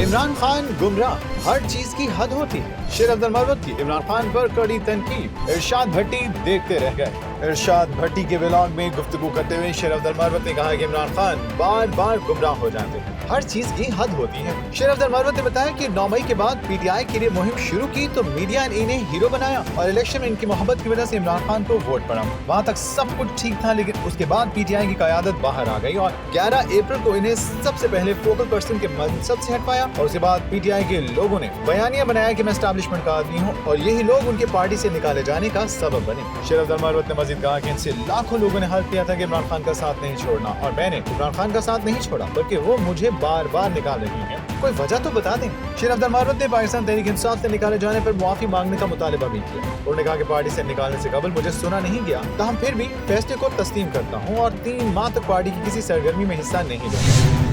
इमरान खान गुमराह, हर चीज की हद होती है। शेर अब्दुल मर्वत की इमरान खान पर कड़ी तनकीद। इरशाद भट्टी देखते रह गए। इरशाद भट्टी के व्लॉग में गुफ्तगू करते हुए शेर अब्दुल मर्वत ने कहा कि इमरान खान बार बार गुमराह हो जाते हैं, हर चीज की हद होती है। शेर अब्दुल मर्वत ने बताया कि 9 मई के बाद पीटीआई के लिए मुहिम शुरू की तो मीडिया ने इन्हें हीरो बनाया और इलेक्शन में इनकी मोहब्बत की वजह से इमरान खान को वोट पड़ा। वहाँ तक सब कुछ ठीक था, लेकिन उसके बाद पीटीआई की क़यादत बाहर आ गई और 11 अप्रैल को इन्हें सबसे पहले फोकल पर्सन के मनसब से हटवाया और उसके बाद पीटीआई के लोगों ने बयानिया बनाया कि मैं एस्टैब्लिशमेंट का आदमी हूँ और यही लोग उनके पार्टी से निकाले जाने का सबब बने। शेर अब्दुल मर्वत ने मजीद कहा कि इनसे लाखों लोगों ने हल्फ किया था कि इमरान खान का साथ नहीं छोड़ना और मैंने इमरान खान का साथ नहीं छोड़ा, बल्कि वो मुझे बार बार निकाल रही है। कोई वजह तो बता दें। शेर अब्दुल मर्वत ने पाकिस्तान तहरीक इंसाफ से निकाले जाने पर मुआफी मांगने का मुतालबा भी किया। उन्होंने कहा कि पार्टी से निकालने से कबल मुझे सुना नहीं गया, ताहम फिर भी फैसले को तस्लीम करता हूँ और 3 माह तक पार्टी की किसी सरगर्मी में हिस्सा नहीं लूंगा।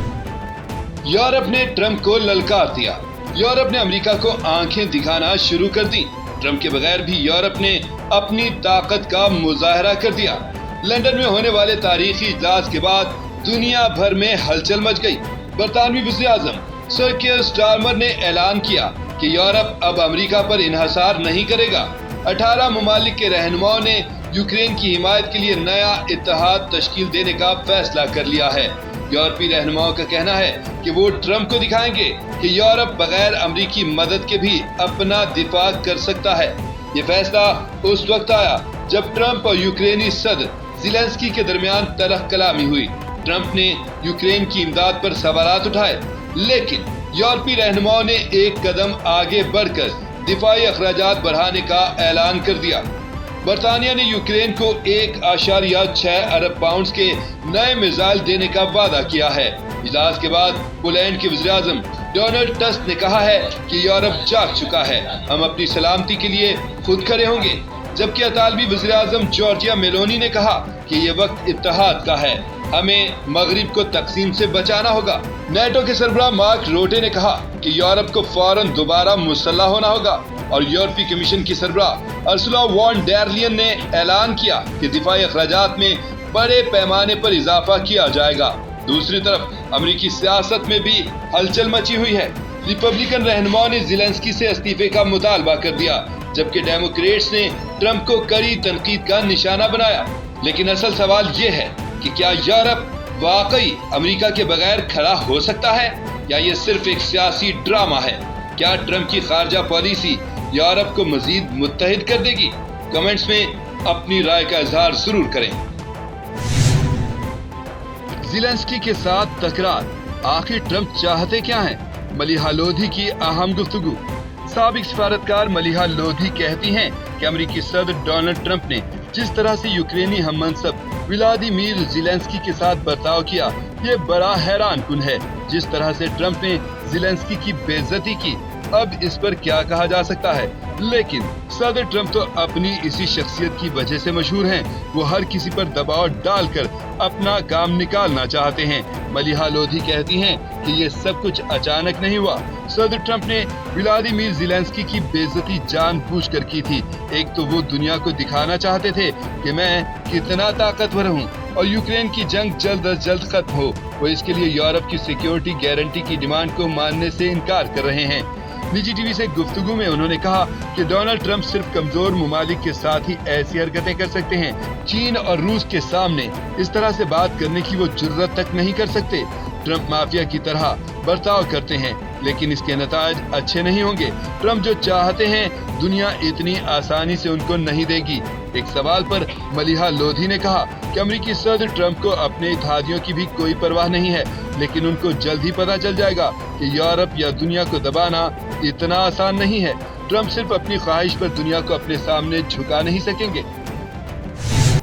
यूरोप ने ट्रंप को ललकार दिया। यूरोप ने अमेरिका को आंखें दिखाना शुरू कर दी। ट्रंप के बगैर भी यूरोप ने अपनी ताकत का मुजाहरा कर दिया। लंदन में होने वाले तारीखी इजलास के बाद दुनिया भर में हलचल मच गई। बरतानवी वज़ीर आज़म सर कीयर स्टारमर ने ऐलान किया कि यूरोप अब अमेरिका पर इन्हिसार नहीं करेगा। 18 ममालिक के रहनुमाओं ने यूक्रेन की हिमायत के लिए नया इत्तेहाद तश्कील देने का फैसला कर लिया है। यूरोपीय रहनुमाओं का कहना है कि वो ट्रंप को दिखाएंगे कि यूरोप बगैर अमेरिकी मदद के भी अपना दिफा कर सकता है। ये फैसला उस वक्त आया जब ट्रंप और यूक्रेनी सदर ज़ेलेंस्की के दरमियान तलख कलामी हुई। ट्रंप ने यूक्रेन की इमदाद पर सवालात उठाए, लेकिन यूरोपीय रहनुमाओं ने एक कदम आगे बढ़कर दिफाई अखराजात बढ़ाने का ऐलान कर दिया। बरतानिया ने यूक्रेन को 1.6 अरब पाउंड के नए मिसाइल देने का वादा किया है। इजलास के बाद पोलैंड के वज़ीर आज़म डोनाल्ड टस्क ने कहा है कि यूरोप जाग चुका है, हम अपनी सलामती के लिए खुद खड़े होंगे। जबकि इतालवी वज़ीर आज़म जॉर्जिया मेलोनी ने कहा कि ये वक्त इत्तेहाद का है, हमें मगरिब को तकसीम से बचाना होगा। नेटो के सरबराह मार्क रोटे ने कहा कि यूरोप को फौरन दोबारा मुसल्लह होना होगा और यूरोपीय कमीशन की सरबराह अर्सुला वॉन डेर लेयन ने ऐलान किया कि दिफाई अखराजात में बड़े पैमाने पर इजाफा किया जाएगा। दूसरी तरफ अमेरिकी सियासत में भी हलचल मची हुई है। रिपब्लिकन रहनुमाओं ने ज़ेलेंस्की से इस्तीफे का मुतालबा कर दिया, जबकि डेमोक्रेट्स ने ट्रंप को कड़ी तनकीद का निशाना बनाया। लेकिन असल सवाल ये है कि क्या यूरोप वाकई अमेरिका के बगैर खड़ा हो सकता है या ये सिर्फ एक सियासी ड्रामा है? क्या ट्रंप की खारजा पॉलिसी यूरोप को मजीद मुत्तहिद कर देगी? कमेंट्स में अपनी राय का इजहार जरूर करें। ज़ेलेंस्की के साथ तकरार, आखिर ट्रंप चाहते क्या हैं? मलिहा लोधी की अहम गुफ्तगू। साबिक सफारतकार मलिहा लोधी कहती हैं कि अमेरिकी सदर डोनाल्ड ट्रंप ने जिस तरह से यूक्रेनी हममनसब व्लादिमीर ज़ेलेंस्की के साथ बर्ताव किया, ये बड़ा हैरान कुन है। जिस तरह से ट्रंप ने ज़ेलेंस्की की बेइज्जती की, अब इस पर क्या कहा जा सकता है? लेकिन सदर ट्रंप तो अपनी इसी शख्सियत की वजह से मशहूर हैं। वो हर किसी पर दबाव डालकर अपना काम निकालना चाहते हैं। मलिहा लोधी कहती हैं कि ये सब कुछ अचानक नहीं हुआ। सदर ट्रंप ने व्लादिमीर ज़ेलेंस्की की बेइज्जती जानबूझकर की थी। एक तो वो दुनिया को दिखाना चाहते थे कि मैं कितना ताकतवर हूँ और यूक्रेन की जंग जल्द अज जल्द खत्म हो। वो इसके लिए यूरोप की सिक्योरिटी गारंटी की डिमांड को मानने से इनकार कर रहे हैं। निजी टीवी से गुफ्तगू में उन्होंने कहा कि डोनाल्ड ट्रंप सिर्फ कमजोर ममालिक के साथ ही ऐसी हरकतें कर सकते हैं। चीन और रूस के सामने इस तरह से बात करने की वो जुर्रत तक नहीं कर सकते। ट्रंप माफिया की तरह बर्ताव करते हैं, लेकिन इसके नताज अच्छे नहीं होंगे। ट्रंप जो चाहते हैं दुनिया इतनी आसानी से उनको नहीं देगी। एक सवाल पर मलिहा लोधी ने कहा कि अमेरिकी सदर ट्रंप को अपने इत्तेहादियों की भी कोई परवाह नहीं है, लेकिन उनको जल्द ही पता चल जाएगा कि यूरोप या दुनिया को दबाना इतना आसान नहीं है। ट्रंप सिर्फ अपनी ख्वाहिश पर दुनिया को अपने सामने झुका नहीं सकेंगे।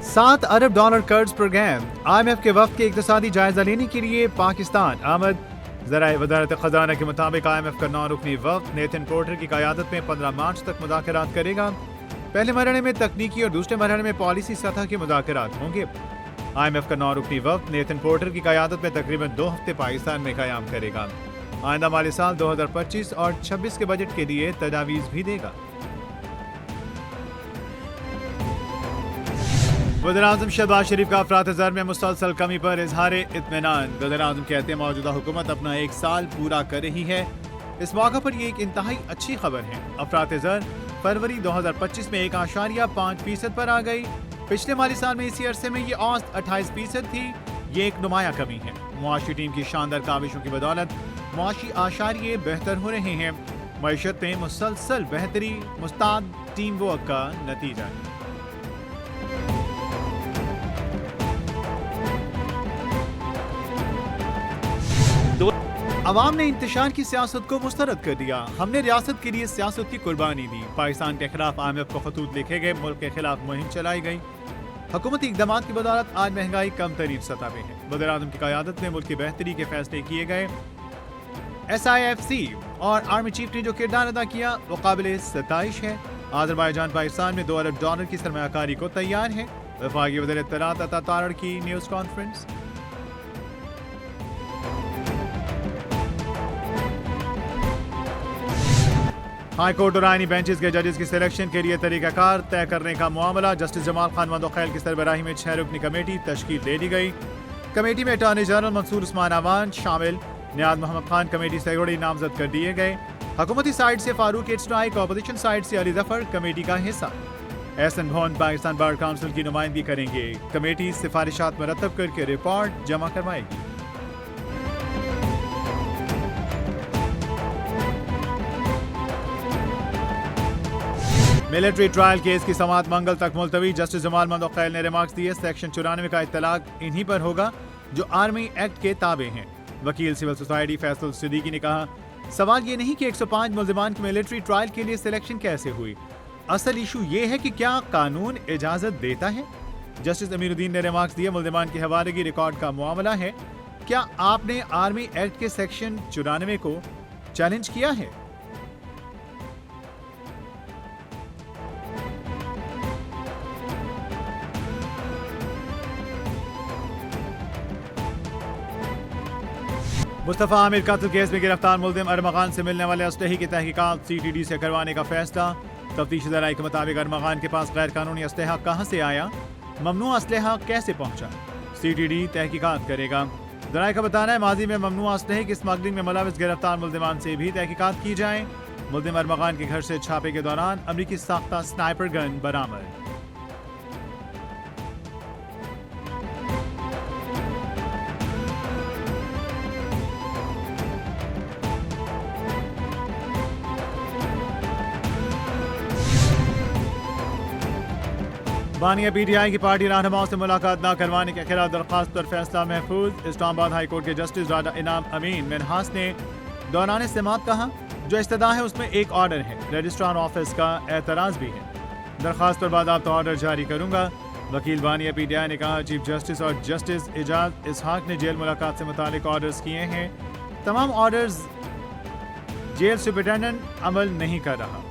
7 अरब डॉलर कर्ज प्रोग्राम। IMF के वक्त के इक्तिसादी जायजा लेने के लिए पाकिस्तान आमद। ज़राए वज़ारत ख़ज़ाना के मुताबिक IMF का 9 रुकनी वक्त नेथन पोर्टर की क़यादत में 15 मार्च तक मुज़ाकरात करेगा। पहले मरहले में तकनीकी और दूसरे मरहले में पॉलिसी सतह के मुज़ाकरात होंगे। IMF का 9 रुकनी वक्त नेथन पोर्टर की क़यादत में तकरीबन 2 हफ्ते पाकिस्तान में क़याम करेगा। आइंदा माली साल 2025 और 26 के बजट के लिए तजावीज़ भी देगा। वज़ीर-ए-आज़म शहबाज शरीफ का अफरात-ए-ज़र में मुसलसल कमी पर इजहार इत्मीनान। वज़ीर-ए-आज़म कहते हैं मौजूदा हुकूमत अपना 1 साल पूरा कर रही है। इस मौके पर ये एक इंतहाई अच्छी खबर है। अफरात ज़र फरवरी 2025 में 1.5% पर आ गई। पिछले माली साल में इसी अरसे में ये औसत 28% थी। ये एक नुमाया कमी है। मुआशी टीम की शानदार काविशों की बदौलत मुआशी आशारिये बेहतर हो रहे हैं। मईशत में मुसलसल बेहतरी मुस्ताद टीम वर्क का नतीजा है। अवाम ने इंतशार की सियासत को मुस्तरद कर दिया। हमने रियासत के लिए सियासत की कुर्बानी दी। पाकिस्तान के खिलाफ IMF को खतूत लिखे गए, मुल्क के खिलाफ मुहिम चलाई गई। हुकूमती इक़दाम की बदौलत आज महंगाई कम तरीन सतह पे है। वज़ीर आज़म की क़यादत में मुल्क की बेहतरी के फैसले किए गए। SIFC और आर्मी चीफ ने जो किरदार अदा किया वो काबिल सताइश है। आज़रबाईजान पाकिस्तान में $2 अरब की सरमायाकारी को तैयार है। वफाकी वज़ीर इत्तलात अता तारड़ की न्यूज़ कॉन्फ्रेंस। हाई कोर्ट और आईनी बेंचेस के जजेस की सिलेक्शन के लिए तरीकाकार तय करने का मामला। जस्टिस जमाल खान मंदोखैल की सरबराही में 6 रुकनी कमेटी तश्कील दे दी गई। कमेटी में अटॉर्नी जनरल मंसूर उस्मान अवान शामिल। नियाज मोहम्मद खान कमेटी से अगड़ी नामजद कर दिए गए। हुकूमती साइड से फारूक एटस्ट्राइक, अपोजिशन साइड से अली जफर कमेटी का हिस्सा। एहसन भवन पाकिस्तान बार काउंसिल की नुमाइंदगी करेंगे। कमेटी सिफारिशात मरतब करके रिपोर्ट जमा करवाएगी। मिलिट्री ट्रायल केस की समाअत मंगल तक मुलतवी। जस्टिस जमाल मंदोखैल ने रिमार्क्स दिए, सेक्शन 94 का इत्तलाक इन्हीं पर होगा जो आर्मी एक्ट के ताबे हैं। वकील सिविल सोसाइटी फैसल सिद्दीकी ने कहा, सवाल ये नहीं कि 105 मुल्जिमान की मिलिट्री ट्रायल के लिए सिलेक्शन कैसे हुई, असल इशू ये है कि क्या कानून इजाजत देता है। जस्टिस अमीरुद्दीन ने रिमार्क्स दिए, मुल्जिमान की हवालगी रिकॉर्ड का मामला है। क्या आपने आर्मी एक्ट के सेक्शन 94 को चैलेंज किया है? मुस्तफा आमिर कत्ल केस में गिरफ्तार मुल्जिम अरमगान से मिलने वाले असलहे की तहकीकात CTD से करवाने का फैसला। तफ्तीशी ज़राए के मुताबिक अरमगान के पास गैर कानूनी असलहा कहां से आया, ममनू असलहा कैसे पहुंचा, CTD तहकीकात करेगा। ज़राए का बताना है, माजी में ममनू असलहे की स्मगलिंग में मुलविस गिरफ्तार मुल्जिमान से भी तहकीकात की जाए। मुल्जिम अरमगान के घर से छापे के दौरान अमरीकी साख्ता स्नाइपर गन बरामद। बानिया PTI की पार्टी रहनुमाओं से मुलाकात न करवाने के खिलाफ दरख्वास्त पर फैसला महफूज। इस्लामाबाद हाई कोर्ट के जस्टिस राजा इनाम अमीन मिनहास ने दौरान समाअत कहा, जो इस्तदा है उसमें एक ऑर्डर है, रजिस्ट्रार ऑफिस का एतराज़ भी है। दरख्वास्त पर बाज़ाब्ता ऑर्डर जारी करूंगा। वकील बानिया PTI ने कहा, चीफ जस्टिस और जस्टिस इजाज इसहाक ने जेल मुलाकात से मुतालिक ऑर्डर्स किए हैं। तमाम ऑर्डर्स जेल सुपरिटेंडेंट अमल नहीं कर रहा।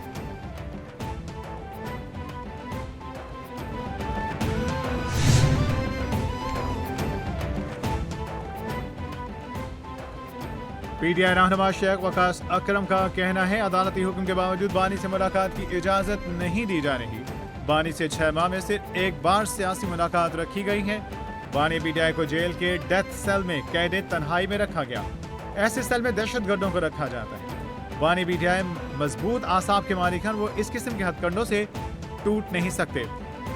PTI रहनुमा शेख वकास अकरम का कहना है, अदालती हुक्म के बावजूद बानी से मुलाकात की इजाज़त नहीं दी जा रही। बानी से 6 माह में सिर्फ एक बार सियासी मुलाकात रखी गई है। बानी PTI को जेल के डेथ सेल में कैद तन्हाई में रखा गया। ऐसे सेल में दहशतगर्दों को रखा जाता है। बानी PTI मजबूत आसाब के मालिक हैं, वो इस किस्म के हथकंडों से टूट नहीं सकते।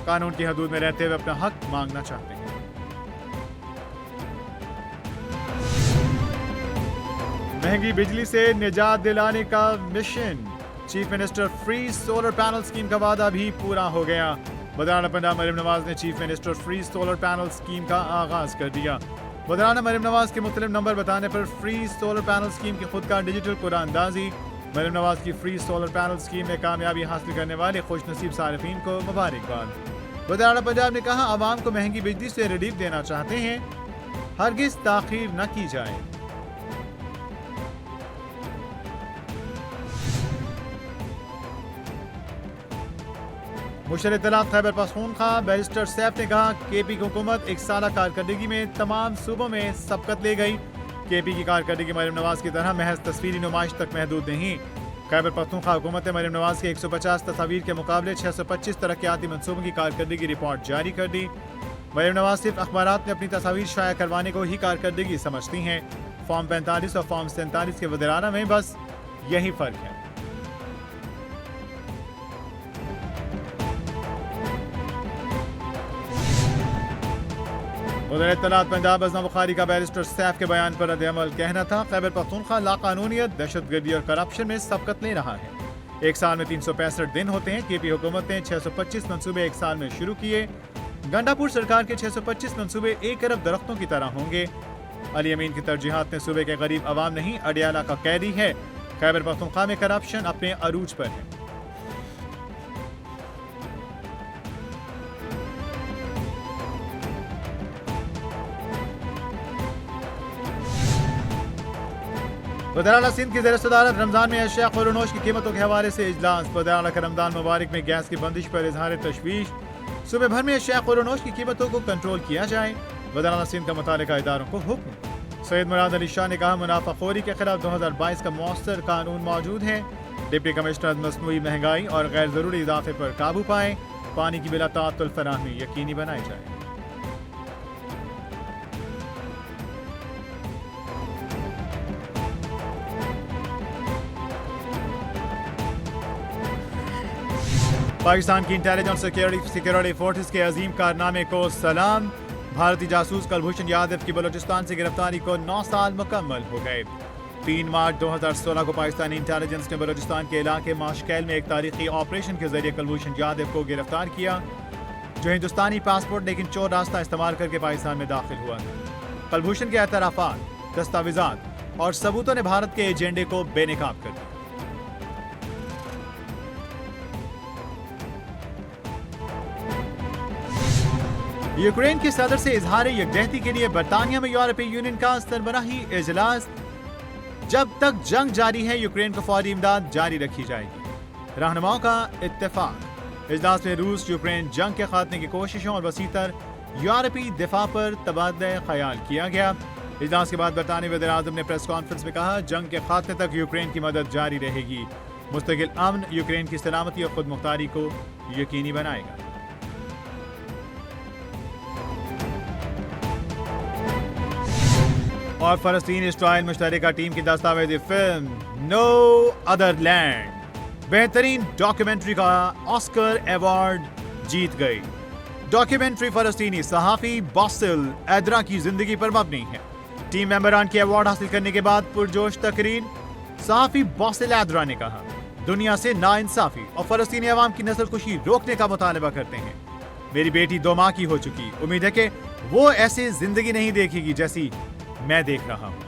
कानून की हदूद में रहते हुए अपना हक मांगना चाहते हैं। महंगी बिजली से निजात दिलाने का mission. Chief minister free solar panel scheme का वादा भी पूरा हो गया। वज़ीर पंजाब मरियम नवाज ने chief minister free solar panel scheme का आगाज कर दिया। वज़ीर मरियम नवाज के मुख्तलिफ नंबर बताने पर फ्री सोलर पैनल स्कीम की खुद का डिजिटल कुरानंदाजी। मरियम नवाज की फ्री सोलर पैनल स्कीम में कामयाबी हासिल करने वाले खुशनसीब सारिफीन को मुबारकबाद। वज़ीर पंजाब ने कहा, आवाम को महंगी बिजली से रिलीफ देना चाहते हैं, हरगिज ताखीर न की जाए। मुशर इत्तलात खैबर पख्तूनख्वा बैरिस्टर सैफ ने कहा, KP की हुकूमत एक साला कारकर्दगी में तमाम सूबों में सबकत ले गई। KP की कारकर्दगी मरियम नवाज की तरह महज तस्वीरी नुमाइश तक महदूद नहीं। खैबर पख्तूनख्वा हुकूमत ने मरियम नवाज के 150 तस्वीर के मुकाबले 625 तरक्याती मनसूबों की कारकर्दगी रिपोर्ट जारी कर दी। मरियम नवाज सिर्फ अखबारात में अपनी तस्वीर शाया करवाने को ही कारकर्दगी समझती हैं। फॉर्म 45 और फॉर्म 47 के वज़ीराना में बस यही फर्क है। उधर इत्तलात पंजाब अज़म बुखारी का बैरिस्टर सैफ के बयान पर रद्द-ए-अमल कहना था, खैबर पख्तूनख्वा लाकानूनियत, दहशतगर्दी और करप्शन में सबकत ले रहा है। एक साल में 365 दिन होते हैं। केपी हुकूमत ने 625 मंसूबे एक साल में शुरू किए। गंडापुर सरकार के 625 मंसूबे 1 अरब दरख्तों की तरह होंगे। अली अमीन की तरजीहात ने सूबे के गरीब अवाम नहीं, अडियाला का कैदी है। खैबर पख्तूनख्वा में करप्शन अपने अरूज पर है। वज़ीर-ए-आला सिंध की ज़ेर सदारत रमजान में अशिया ख़ुरनोश की कीमतों के हवाले से इजलास। वज़ीर-ए-आला का रमजान मुबारक में गैस की बंदिश पर इजहार तशवीश। सूबे भर में अशिया ख़ुरनोश की कीमतों को कंट्रोल किया जाए। वज़ीर-ए-आला सिंध का मुतालिका इदारों को हुक्म। सैयद मुराद अली शाह ने कहा, मुनाफाखोरी के खिलाफ 2022 का मौसर कानून मौजूद है। डिप्टी कमिश्नर मसनूई महंगाई और गैर ज़रूरी इजाफे पर काबू पाएं। पानी की बिला ताअत्तुल फराहमी यकीनी बनाई जाए। पाकिस्तान की इंटेलिजेंस सिक्योरिटी फोर्सेस के अजीम कारनामे को सलाम। भारतीय जासूस कुलभूषण यादव की बलूचिस्तान से गिरफ्तारी को 9 साल मुकम्मल हो गए। 3 मार्च 2016 को पाकिस्तानी इंटेलिजेंस ने बलूचिस्तान के इलाके माशकैल में एक तारीखी ऑपरेशन के जरिए कुलभूषण यादव को गिरफ्तार किया, जो हिंदुस्तानी पासपोर्ट लेकिन चोर रास्ता इस्तेमाल करके पाकिस्तान में दाखिल हुआ था। कुलभूषण के एतराफात, दस्तावेजात और सबूतों ने भारत के एजेंडे को बेनकाब कर दिया। यूक्रेन के सदर से इजहार यकजहती के लिए बरतानिया में यूरोपीय यूनियन का सरबराही इजलास। जब तक जंग जारी है, यूक्रेन को फौरी इमदाद जारी रखी जाएगी। रहनुमाओं का इत्तेफाक। इजलास में रूस यूक्रेन जंग के खात्मे की कोशिशों और वसीतर यूरोपीय दिफा पर तबादला ख्याल किया गया। इजलास के बाद बरतानी वज़ीर आज़म ने प्रेस कॉन्फ्रेंस में कहा, जंग के खात्मे तक यूक्रेन की मदद जारी रहेगी। मुस्तकिल अमन यूक्रेन की सलामती और खुद मुख्तारी को यकीनी बनाएगा। और फलस्तीन इसराइल मुश्तरका टीम की दस्तावेजी फिल्म नो अदर लैंड बेहतरीन डॉक्यूमेंट्री का ऑस्कर अवार्ड जीत गई। डॉक्यूमेंट्री फलस्तीनी सहाफी बासिल एदरा की जिंदगी पर मबनी है। टीम मेंबरान के अवार्ड हासिल करने के बाद पुरजोश तकरीर। सहाफी बासिल एदरा ने कहा, दुनिया से नाइंसाफी और फलस्तीनी अवाम की नस्लकुशी रोकने का मुतालबा करते हैं। मेरी बेटी 2 माह की हो चुकी, उम्मीद है कि वो ऐसी जिंदगी नहीं देखेगी जैसी मैं देख रहा हूं।